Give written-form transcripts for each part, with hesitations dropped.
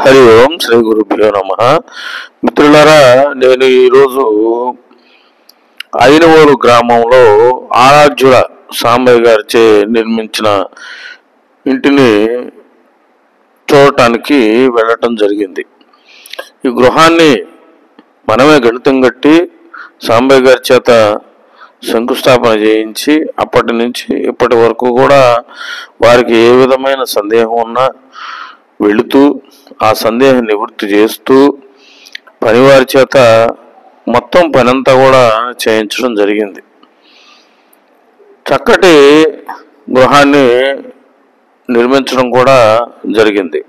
హరి ఓం శ్రీ గురుభ్యో నమ. మిత్రులారా, నేను ఈరోజు ఐనవోలు గ్రామంలో ఆరాధ్యుల సాంబయ్య గారిచే నిర్మించిన ఇంటిని చూడటానికి వెళ్ళటం జరిగింది. ఈ గృహాన్ని మనమే గణితం కట్టి సాంబయ్య గారి చేత శంకుస్థాపన చేయించి అప్పటి నుంచి ఇప్పటి వరకు కూడా వారికి ఏ విధమైన సందేహం ఉన్నా వెళుతూ ఆ సందేహం నివృత్తి చేస్తూ పనివారి చేత మొత్తం పనంతా కూడా చేయించడం జరిగింది. చక్కటి గృహాన్ని నిర్మించడం కూడా జరిగింది.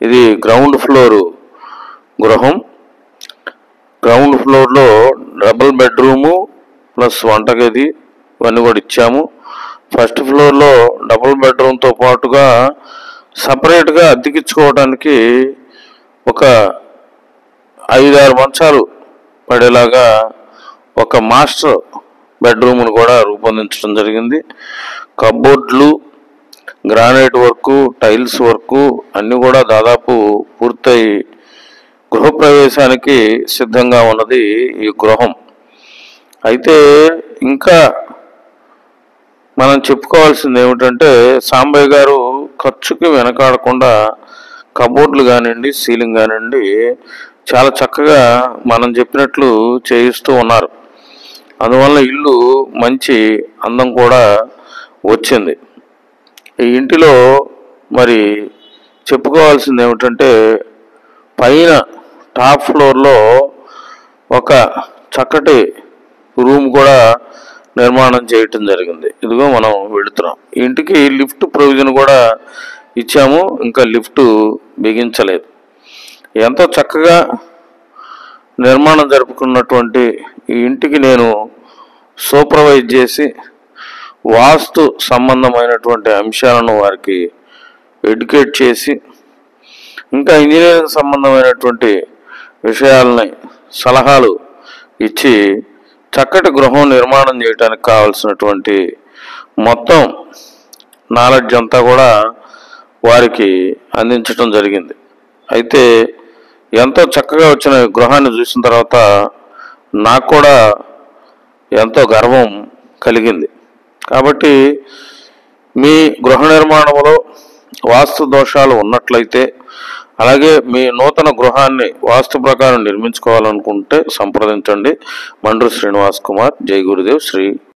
ఇది గ్రౌండ్ ఫ్లోర్ గృహం. గ్రౌండ్ ఫ్లోర్లో డబుల్ బెడ్రూము ప్లస్ వంటగది ఇవన్నీ కూడా ఇచ్చాము. ఫస్ట్ ఫ్లోర్లో డబుల్ బెడ్రూమ్తో పాటుగా సపరేట్గా అద్దెకించుకోవడానికి ఒక 5-6 మంచాలు పడేలాగా ఒక మాస్టర్ బెడ్రూమ్ను కూడా రూపొందించడం జరిగింది. కబోర్డ్లు, గ్రానైట్ వర్కు, టైల్స్ వర్కు అన్నీ కూడా దాదాపు పూర్తయి గృహప్రవేశానికి సిద్ధంగా ఉన్నది ఈ గృహం. అయితే ఇంకా మనం చెప్పుకోవాల్సింది ఏమిటంటే, సాంబయ్య గారు ఖర్చుకి వెనకాడకుండా కబోర్డ్లు కానివ్వండి, సీలింగ్ కానివ్వండి చాలా చక్కగా మనం చెప్పినట్లు చేయిస్తూ ఉన్నారు. అందువల్ల ఇల్లు మంచి అందం కూడా వచ్చింది. ఈ ఇంటిలో మరి చెప్పుకోవాల్సింది ఏమిటంటే, పైన టాప్ ఫ్లోర్లో ఒక చక్కటి రూమ్ కూడా నిర్మాణం చేయటం జరిగింది. ఇదిగో మనం వెళుతున్నాం. ఇంటికి లిఫ్ట్ ప్రొవిజన్ కూడా ఇచ్చాము, ఇంకా లిఫ్ట్ బిగించలేదు. ఎంతో చక్కగా నిర్మాణం జరుపుకున్నటువంటి ఈ ఇంటికి నేను సూపర్వైజ్ చేసి వాస్తు సంబంధమైనటువంటి అంశాలను వారికి ఎడ్యుకేట్ చేసి, ఇంకా ఇంజనీరింగ్ సంబంధమైనటువంటి విషయాలని సలహాలు ఇచ్చి చక్కటి గృహం నిర్మాణం చేయడానికి కావాల్సినటువంటి మొత్తం నాలెడ్జ్ అంతా కూడా వారికి అందించడం జరిగింది. అయితే ఎంతో చక్కగా వచ్చిన గృహాన్ని చూసిన తర్వాత నాకు కూడా ఎంతో గర్వం కలిగింది. కాబట్టి మీ గృహ నిర్మాణంలో వాస్తు దోషాలు ఉన్నట్లయితే, అలాగే మీ నూతన గృహాన్ని వాస్తు ప్రకారం నిర్మించుకోవాలనుకుంటే సంప్రదించండి. మండ్రు శ్రీనివాస్ కుమార్. జై గురుదేవ్. శ్రీ